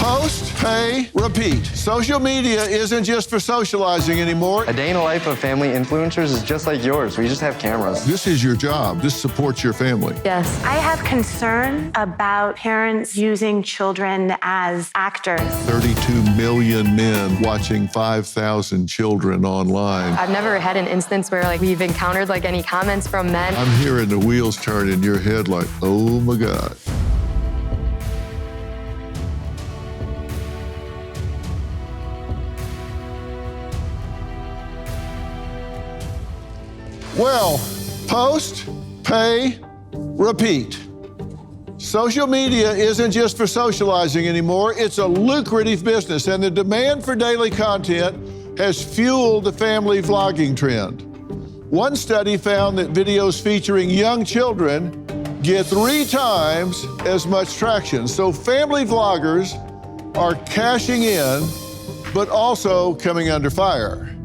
Post, pay, repeat. Social media isn't just for socializing anymore. A day in the life of family influencers is just like yours. We just have cameras. This is your job. This supports your family. Yes. I have concern about parents using children as actors. 32 million men watching 5,000 children online. I've never had an instance where we've encountered any comments from men. I'm hearing the wheels turn in your head like, oh my God. Well, post, pay, repeat. Social media isn't just for socializing anymore. It's a lucrative business, and the demand for daily content has fueled the family vlogging trend. One study found that videos featuring young children get 3 times as much traction. So family vloggers are cashing in, but also coming under fire.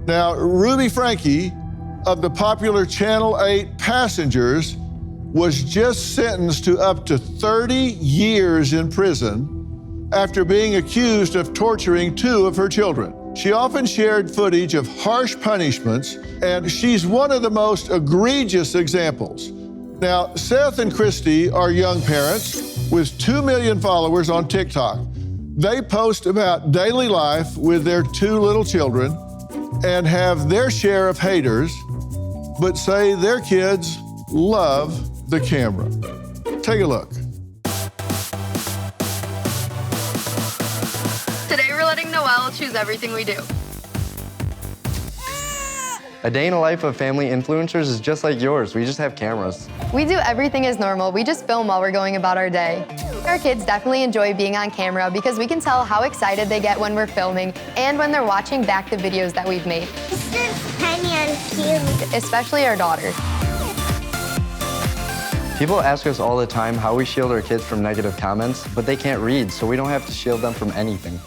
Now, Ruby Franke of the popular Channel 8 Passengers was just sentenced to up to 30 years in prison after being accused of torturing 2 of her children. She often shared footage of harsh punishments, and she's one of the most egregious examples. Now, Seth and Christy are young parents with 2 million followers on TikTok. They post about daily life with their 2 little children and have their share of haters, but say their kids love the camera. Take a look. Today we're letting Noelle choose everything we do. A day in the life of family influencers is just like yours. We just have cameras. We do everything as normal. We just film while we're going about our day. Our kids definitely enjoy being on camera because we can tell how excited they get when we're filming and when they're watching back the videos that we've made. This is tiny and cute. Especially our daughter. People ask us all the time how we shield our kids from negative comments, but they can't read, so we don't have to shield them from anything.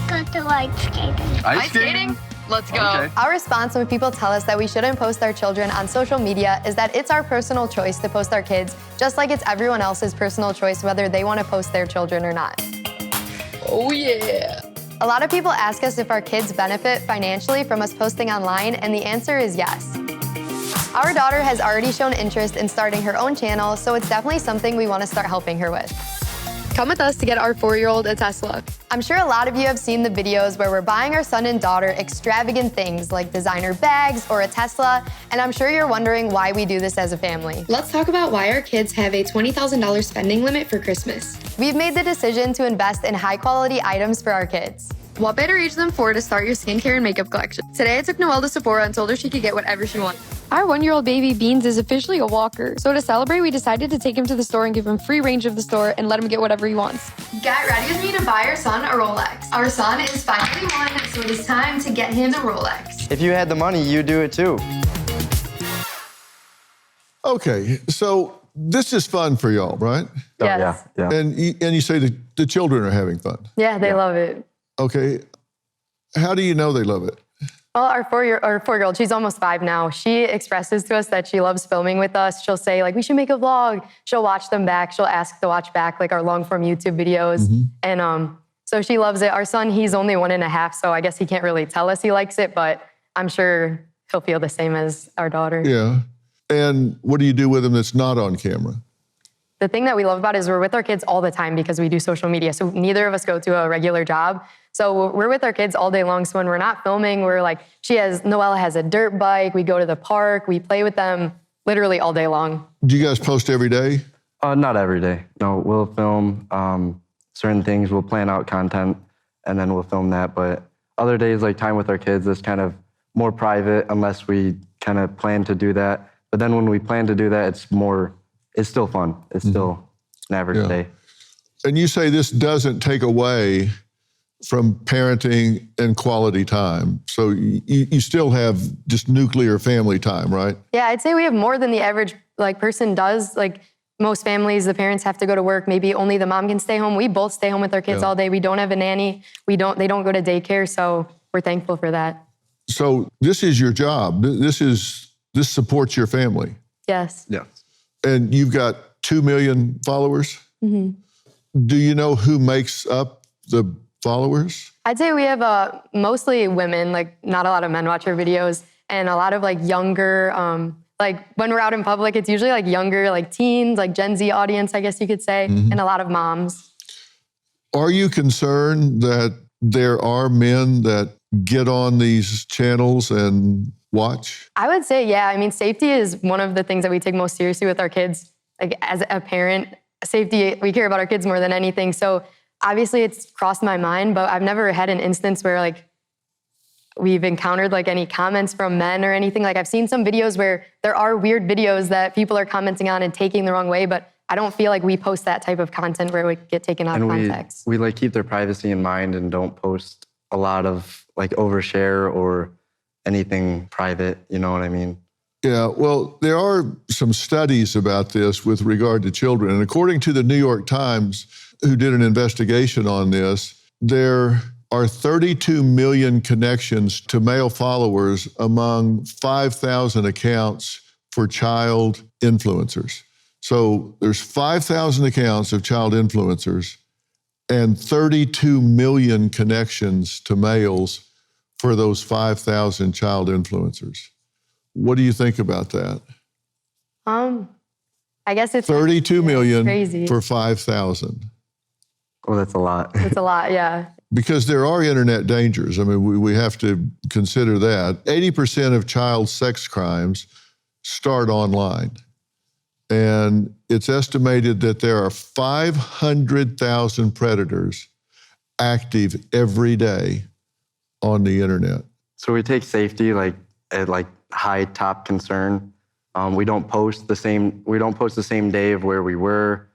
Go to ice skating. Ice skating? Let's go. Okay. Our response when people tell us that we shouldn't post our children on social media is that it's our personal choice to post our kids, just like it's everyone else's personal choice whether they want to post their children or not. Oh yeah. A lot of people ask us if our kids benefit financially from us posting online, and the answer is yes. Our daughter has already shown interest in starting her own channel, so it's definitely something we want to start helping her with. Come with us to get our 4-year-old a Tesla. I'm sure a lot of you have seen the videos where we're buying our son and daughter extravagant things like designer bags or a Tesla, and I'm sure you're wondering why we do this as a family. Let's talk about why our kids have a $20,000 spending limit for Christmas. We've made the decision to invest in high-quality items for our kids. What better age than 4 to start your skincare and makeup collection? Today I took Noelle to Sephora and told her she could get whatever she wanted. Our 1-year-old baby Beans is officially a walker, so to celebrate we decided to take him to the store and give him free range of the store and let him get whatever he wants. Get ready with me to buy our son a Rolex. Our son is finally 1, so it is time to get him a Rolex. If you had the money, you'd do it too. Okay, so this is fun for y'all, right? Yes. Oh, yeah. And you say the children are having fun. Yeah, they love it. Okay, how do you know they love it? Well, our 4-year-old, she's almost 5 now. She expresses to us that she loves filming with us. She'll say, we should make a vlog. She'll watch them back. She'll ask to watch back, our long-form YouTube videos. Mm-hmm. And so she loves it. Our son, he's only 1.5, so I guess he can't really tell us he likes it, but I'm sure he'll feel the same as our daughter. Yeah. And what do you do with them that's not on camera? The thing that we love about it is we're with our kids all the time because we do social media. So neither of us go to a regular job. So we're with our kids all day long. So when we're not filming, we're Noelle has a dirt bike. We go to the park. We play with them literally all day long. Do you guys post every day? Not every day. No, we'll film certain things. We'll plan out content, and then we'll film that. But other days, like time with our kids, is kind of more private unless we kind of plan to do that. But then when we plan to do that, it's still fun. It's still an average day. And you say this doesn't take away from parenting and quality time. So you still have just nuclear family time, right? Yeah, I'd say we have more than the average person does. Most families, the parents have to go to work. Maybe only the mom can stay home. We both stay home with our kids all day. We don't have a nanny. They don't go to daycare. So we're thankful for that. So this is your job. This supports your family. Yes. Yeah. And you've got 2 million followers. Mm-hmm. Do you know who makes up the followers? I'd say we have mostly women, like not a lot of men watch our videos, and a lot of like younger, like when we're out in public, it's usually like younger, like teens, like Gen Z audience, I guess you could say, and a lot of moms. Are you concerned that there are men that get on these channels and watch? I would say, yeah. I mean, safety is one of the things that we take most seriously with our kids. Like as a parent, safety, we care about our kids more than anything. So obviously it's crossed my mind, but I've never had an instance where like we've encountered like any comments from men or anything. Like I've seen some videos where there are weird videos that people are commenting on and taking the wrong way, but I don't feel like we post that type of content where it would get taken out of context. We like keep their privacy in mind and don't post a lot of like overshare or anything private, you know what I mean? Yeah, well, there are some studies about this with regard to children. And according to the New York Times, who did an investigation on this, there are 32 million connections to male followers among 5,000 accounts for child influencers. So there's 5,000 accounts of child influencers and 32 million connections to males for those 5,000 child influencers. What do you think about that? I guess it's 32 million crazy. for 5,000. Oh, that's a lot. It's a lot, yeah. Because there are internet dangers. I mean, we have to consider that. 80% of child sex crimes start online. And it's estimated that there are 500,000 predators active every day on the internet. So we take safety like at like high top concern. We don't post the same day of where we were.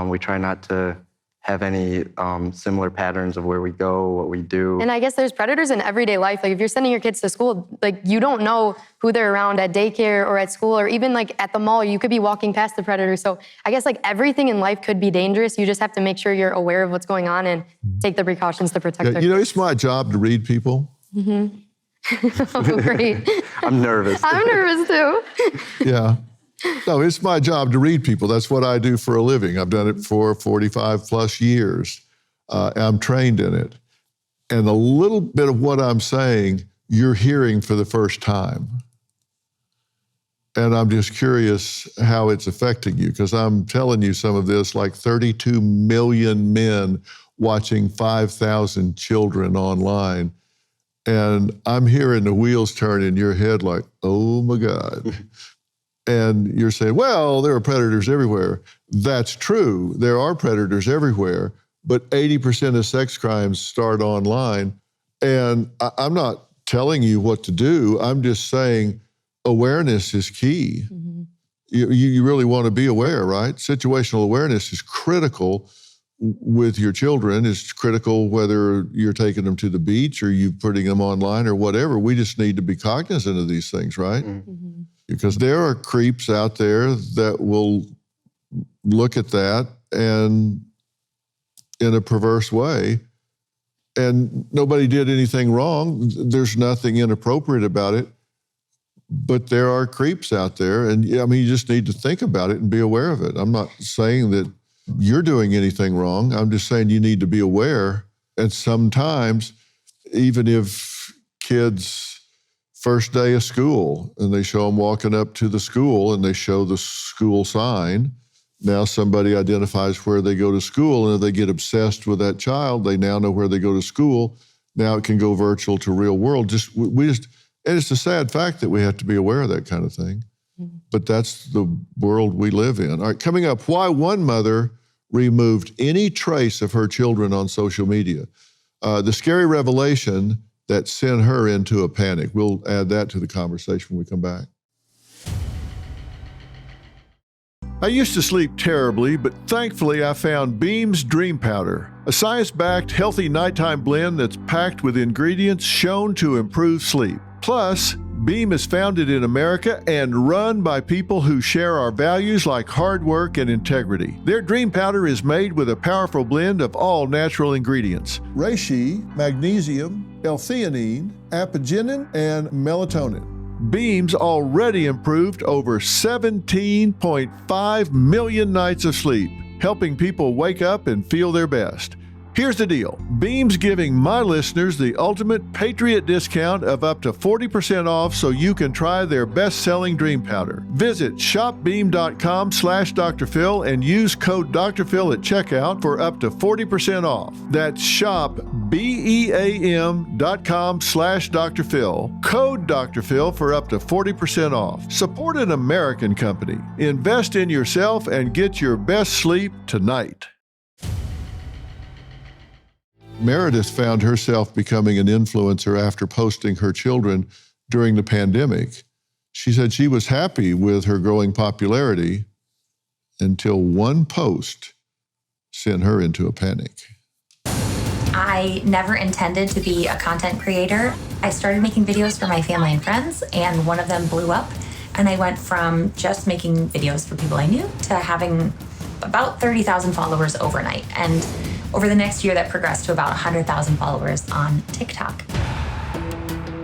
We try not to have any similar patterns of where we go, what we do. And I guess there's predators in everyday life. Like if you're sending your kids to school, like you don't know who they're around at daycare or at school or even like at the mall. You could be walking past the predator. So I guess like everything in life could be dangerous. You just have to make sure you're aware of what's going on and take the precautions to protect Yeah, our you know, kids. it's my job to read people. Oh, great. I'm nervous. I'm nervous too. Yeah. No, it's my job to read people. That's what I do for a living. I've done it for 45 plus years. I'm trained in it. And a little bit of what I'm saying, you're hearing for the first time. And I'm just curious how it's affecting you, because I'm telling you some of this, like 32 million men watching 5,000 children online. And I'm hearing the wheels turn in your head like, oh my God. And you're saying, well, there are predators everywhere. That's true. There are predators everywhere, but 80% of sex crimes start online. And I'm not telling you what to do. I'm just saying awareness is key. Mm-hmm. You really want to be aware, right? Situational awareness is critical with your children. It's critical whether you're taking them to the beach or you're putting them online or whatever. We just need to be cognizant of these things, right? Mm-hmm. Because there are creeps out there that will look at that and in a perverse way, and nobody did anything wrong. There's nothing inappropriate about it, but there are creeps out there, and I mean, you just need to think about it and be aware of it. I'm not saying that you're doing anything wrong. I'm just saying you need to be aware. And sometimes, even if kids first day of school, and they show them walking up to the school and they show the school sign. Now somebody identifies where they go to school, and if they get obsessed with that child, they now know where they go to school. Now it can go virtual to real world. And it's a sad fact that we have to be aware of that kind of thing. Mm-hmm. But that's the world we live in. All right, coming up, why one mother removed any trace of her children on social media. The scary revelation that sent her into a panic. We'll add that to the conversation when we come back. I used to sleep terribly, but thankfully I found Beam's Dream Powder, a science-backed, healthy nighttime blend that's packed with ingredients shown to improve sleep. Plus, Beam is founded in America and run by people who share our values like hard work and integrity. Their Dream Powder is made with a powerful blend of all natural ingredients: reishi, magnesium, L-theanine, apigenin, and melatonin. Beam's already improved over 17.5 million nights of sleep, helping people wake up and feel their best. Here's the deal. Beam's giving my listeners the ultimate Patriot discount of up to 40% off so you can try their best-selling Dream Powder. Visit shopbeam.com/Dr. Phil and use code Dr. Phil at checkout for up to 40% off. That's shopbeam.com/Dr. Phil. Code Dr. Phil for up to 40% off. Support an American company. Invest in yourself and get your best sleep tonight. Meredith found herself becoming an influencer after posting her children during the pandemic. She said she was happy with her growing popularity until one post sent her into a panic. I never intended to be a content creator. I started making videos for my family and friends, and one of them blew up. And I went from just making videos for people I knew to having about 30,000 followers overnight. And over the next year, that progressed to about 100,000 followers on TikTok.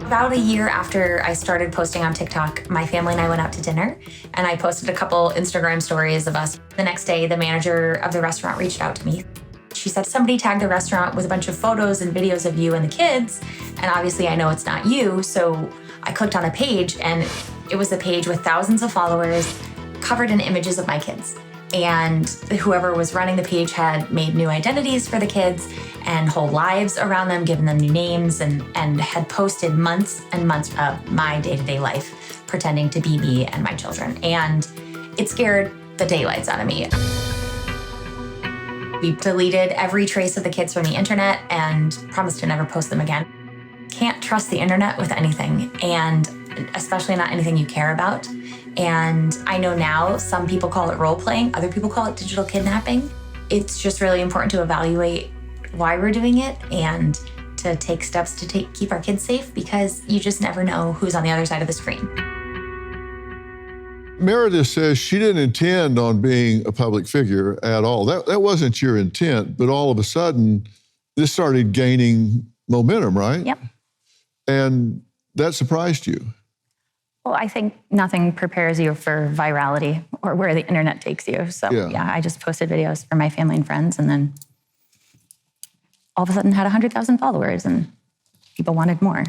About a year after I started posting on TikTok, my family and I went out to dinner, and I posted a couple Instagram stories of us. The next day, the manager of the restaurant reached out to me. She said, somebody tagged the restaurant with a bunch of photos and videos of you and the kids, and obviously I know it's not you, so I clicked on a page, and it was a page with thousands of followers covered in images of my kids. And whoever was running the page had made new identities for the kids and whole lives around them, given them new names, and had posted months and months of my day-to-day life, pretending to be me and my children. And it scared the daylights out of me. We deleted every trace of the kids from the internet and promised to never post them again. Can't trust the internet with anything, and especially not anything you care about. And I know now some people call it role-playing, other people call it digital kidnapping. It's just really important to evaluate why we're doing it and to take steps to keep our kids safe, because you just never know who's on the other side of the screen. Meredith says she didn't intend on being a public figure at all. That wasn't your intent, but all of a sudden, this started gaining momentum, right? Yep. And that surprised you. Well, I think nothing prepares you for virality or where the internet takes you. So yeah, I just posted videos for my family and friends, and then all of a sudden had 100,000 followers, and people wanted more.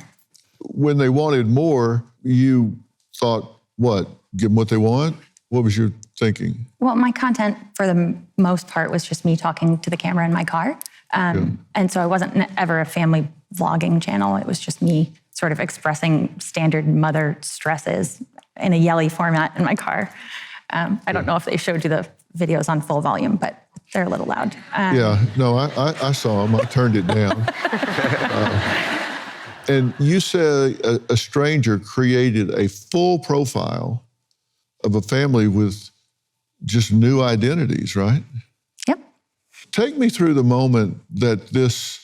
When they wanted more, you thought, what, give them what they want? What was your thinking? Well, my content for the most part was just me talking to the camera in my car. And so I wasn't ever a family vlogging channel. It was just me sort of expressing standard mother stresses in a yelly format in my car. I don't know if they showed you the videos on full volume, but they're a little loud. Yeah, no, I saw them. I turned it down. And you say a stranger created a full profile of a family with just new identities, right? Yep. Take me through the moment that this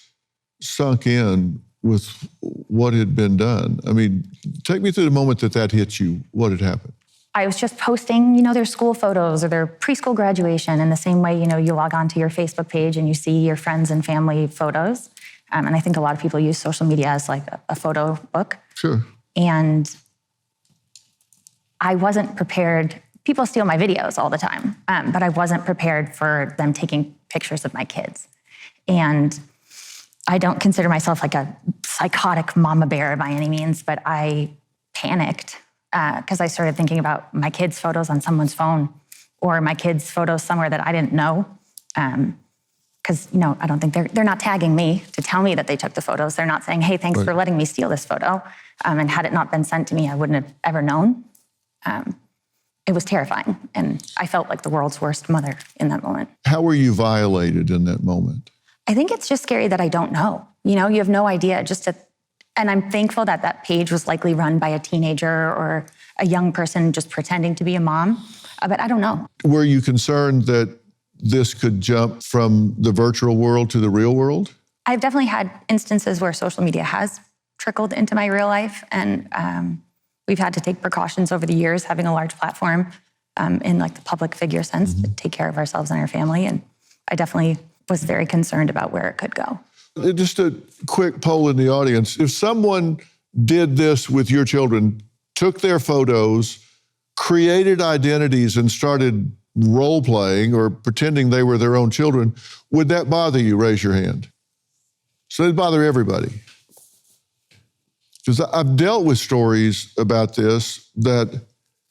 sunk in with what had been done. I mean, take me through the moment that hit you. What had happened? I was just posting, their school photos or their preschool graduation in the same way, you log onto your Facebook page and you see your friends and family photos. And I think a lot of people use social media as like a photo book. Sure. And I wasn't prepared. People steal my videos all the time, but I wasn't prepared for them taking pictures of my kids. And I don't consider myself like a psychotic mama bear by any means, but I panicked because I started thinking about my kids' photos on someone's phone or my kids' photos somewhere that I didn't know. Because, I don't think they're not tagging me to tell me that they took the photos. They're not saying, hey, thanks for letting me steal this photo. And had it not been sent to me, I wouldn't have ever known. It was terrifying. And I felt like the world's worst mother in that moment. How were you violated in that moment? I think it's just scary that I don't know. You have no idea. And I'm thankful that that page was likely run by a teenager or a young person just pretending to be a mom. But I don't know. Were you concerned that this could jump from the virtual world to the real world? I've definitely had instances where social media has trickled into my real life. And we've had to take precautions over the years, having a large platform in like the public figure sense to take care of ourselves and our family. And I definitely was very concerned about where it could go. Just a quick poll in the audience. If someone did this with your children, took their photos, created identities, and started role playing or pretending they were their own children, would that bother you? Raise your hand. So it'd bother everybody. Because I've dealt with stories about this that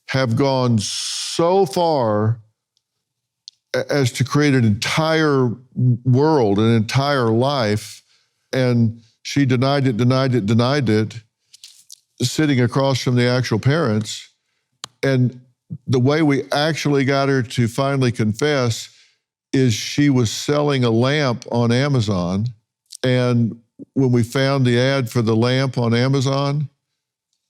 have gone so far as to create an entire world, an entire life, and she denied it, sitting across from the actual parents. And the way we actually got her to finally confess is she was selling a lamp on Amazon. And when we found the ad for the lamp on Amazon,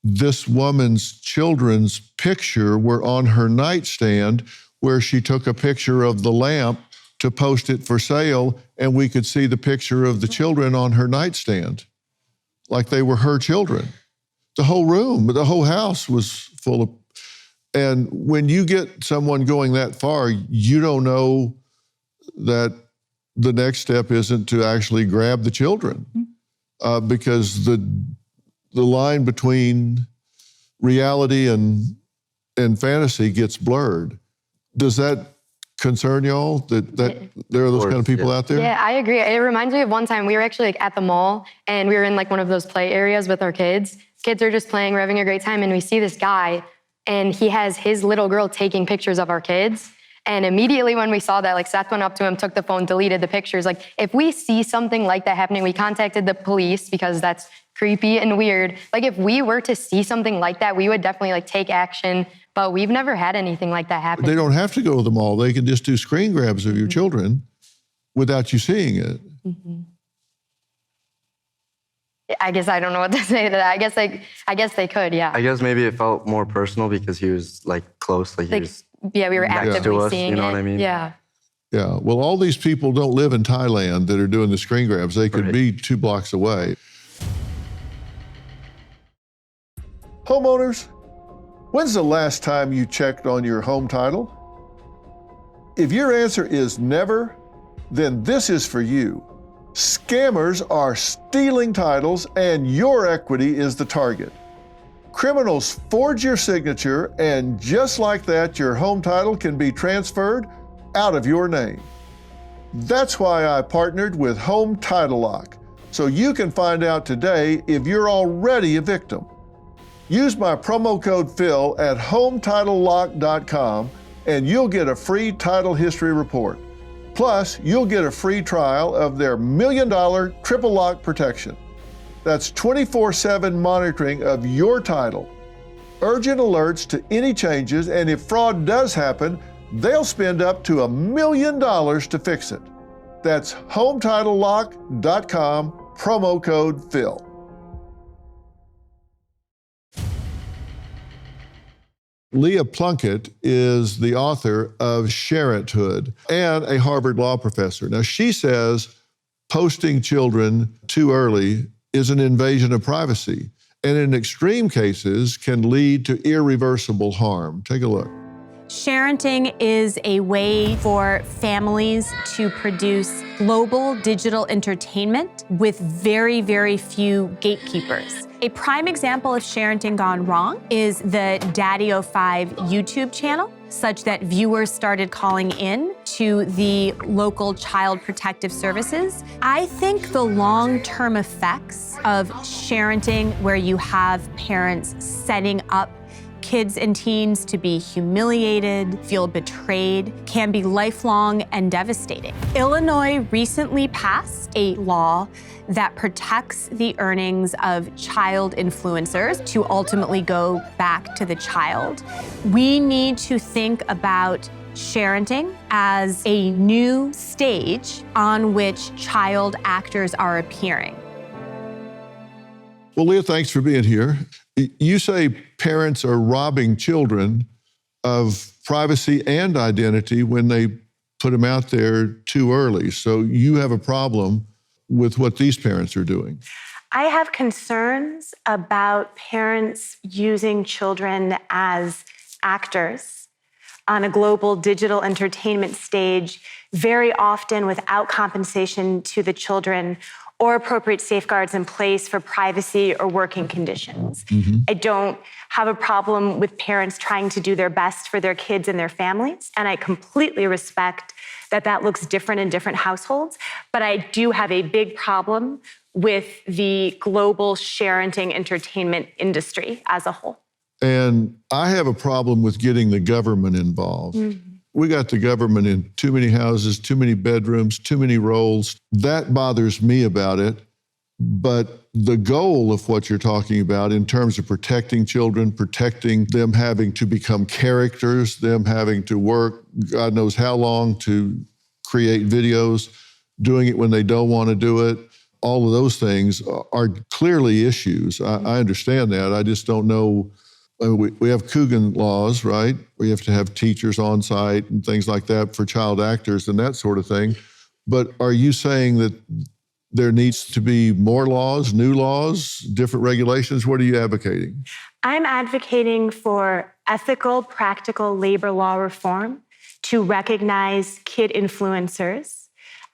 this woman's children's picture were on her nightstand where she took a picture of the lamp to post it for sale, and we could see the picture of the children on her nightstand, like they were her children. The whole room, the whole house was full of, and when you get someone going that far, you don't know that the next step isn't to actually grab the children, because the line between reality and fantasy gets blurred. Does that concern y'all that there are those kind of people out there? Yeah, I agree. It reminds me of one time we were actually like at the mall and we were in like one of those play areas with our kids. Kids are just playing, we're having a great time, and we see this guy and he has his little girl taking pictures of our kids. And immediately when we saw that, like Seth went up to him, took the phone, deleted the pictures. Like if we see something like that happening, we contacted the police because that's creepy and weird. Like if we were to see something like that, we would definitely like take action, but we've never had anything like that happen. They don't have to go to the mall. They can just do screen grabs of your children without you seeing it. I guess I don't know what to say to that. I guess they could, yeah. I guess maybe it felt more personal because he was like close, like he was yeah, we were next actively to us, seeing you know it. what I mean? Yeah. Yeah, well, all these people don't live in Thailand that are doing the screen grabs. They could be 2 blocks away. Homeowners, when's the last time you checked on your home title? If your answer is never, then this is for you. Scammers are stealing titles and your equity is the target. Criminals forge your signature, and just like that, your home title can be transferred out of your name. That's why I partnered with Home Title Lock, so you can find out today if you're already a victim. Use my promo code Phil at HometitleLock.com and you'll get a free title history report. Plus, you'll get a free trial of their $1 million triple lock protection. That's 24/7 monitoring of your title. Urgent alerts to any changes, and if fraud does happen, they'll spend up to $1 million to fix it. That's HometitleLock.com, promo code Phil. Leah Plunkett is the author of Sharenthood and a Harvard law professor. Now, she says posting children too early is an invasion of privacy, and in extreme cases can lead to irreversible harm. Take a look. Sharenting is a way for families to produce global digital entertainment with very, very few gatekeepers. A prime example of sharenting gone wrong is the Daddy05 YouTube channel, such that viewers started calling in to the local child protective services. I think the long-term effects of sharenting, where you have parents setting up kids and teens to be humiliated, feel betrayed, can be lifelong and devastating. Illinois recently passed a law that protects the earnings of child influencers to ultimately go back to the child. We need to think about sharenting as a new stage on which child actors are appearing. Well, Leah, thanks for being here. You say parents are robbing children of privacy and identity when they put them out there too early. So you have a problem with what these parents are doing. I have concerns about parents using children as actors on a global digital entertainment stage, very often without compensation to the children or appropriate safeguards in place for privacy or working conditions. I don't have a problem with parents trying to do their best for their kids and their families, and I completely respect that that looks different in different households, but I do have a big problem with the global sharenting entertainment industry as a whole. And I have a problem with getting the government involved. We got the government in too many houses, too many bedrooms, too many roles. That bothers me about it. But the goal of what you're talking about in terms of protecting children, protecting them having to become characters, them having to work God knows how long to create videos, doing it when they don't want to do it, all of those things are clearly issues. I understand that. I just don't know. I mean, we have Coogan laws, right? We have to have teachers on site and things like that for child actors and that sort of thing. But are you saying that there needs to be more laws, new laws, different regulations? What are you advocating? I'm advocating for ethical, practical labor law reform to recognize kid influencers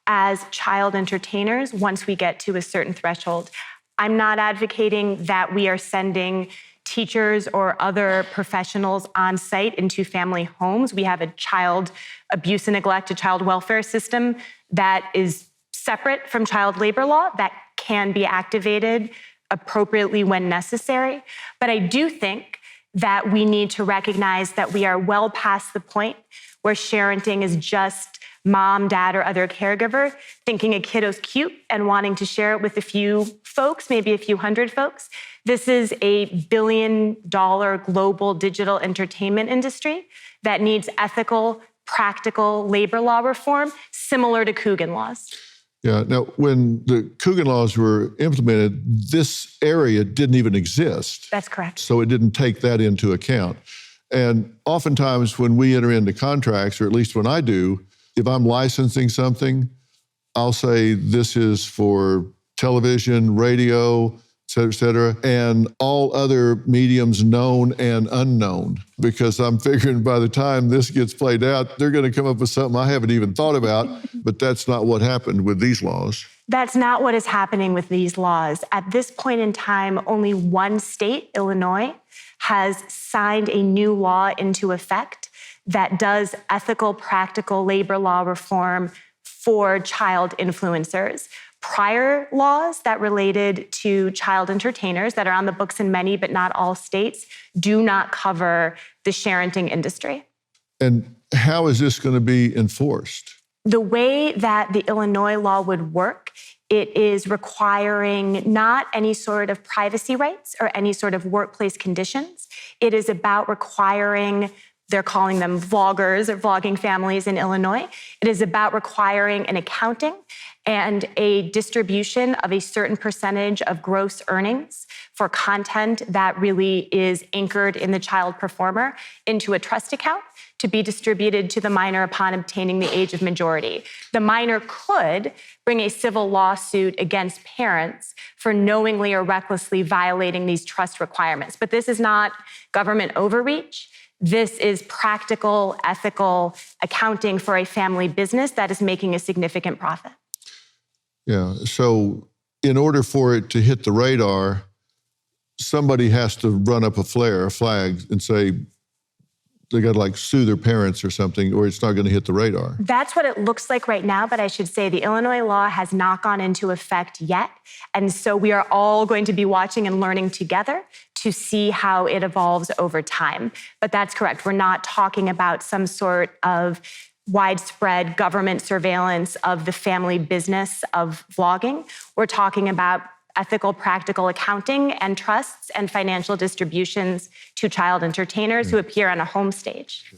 as child entertainers once we get to a certain threshold. I'm not advocating that we are sending teachers or other professionals on site into family homes. We have a child abuse and neglect, a child welfare system that is separate from child labor law that can be activated appropriately when necessary. But I do think that we need to recognize that we are well past the point where sharenting is just mom, dad, or other caregiver thinking a kiddo's cute and wanting to share it with a few folks, maybe a few hundred folks. This is a billion-dollar global digital entertainment industry that needs ethical, practical labor law reform, similar to Coogan laws. Yeah, now when the Coogan laws were implemented, this area didn't even exist. That's correct. So it didn't take that into account. And oftentimes when we enter into contracts, or at least when I do, if I'm licensing something, I'll say this is for television, radio, et cetera, and all other mediums known and unknown, because I'm figuring by the time this gets played out, they're going to come up with something I haven't even thought about, but that's not what happened with these laws. That's not what is happening with these laws. At this point in time, only one state, Illinois, has signed a new law into effect that does ethical, practical labor law reform for child influencers. Prior laws that related to child entertainers that are on the books in many but not all states do not cover the sharenting industry. And how is this going to be enforced? The way that the Illinois law would work, it is requiring not any sort of privacy rights or any sort of workplace conditions. It is about requiring, they're calling them vloggers or vlogging families in Illinois. It is about requiring an accounting and a distribution of a certain percentage of gross earnings for content that really is anchored in the child performer into a trust account to be distributed to the minor upon obtaining the age of majority. The minor could bring a civil lawsuit against parents for knowingly or recklessly violating these trust requirements. But this is not government overreach. This is practical, ethical accounting for a family business that is making a significant profit. Yeah, so in order for it to hit the radar, somebody has to run up a flag, and say they got to like sue their parents or something, or it's not going to hit the radar. That's what it looks like right now, but I should say the Illinois law has not gone into effect yet. And so we are all going to be watching and learning together to see how it evolves over time. But that's correct. We're not talking about some sort of widespread government surveillance of the family business of vlogging. We're talking about ethical, practical accounting and trusts and financial distributions to child entertainers who appear on a home stage.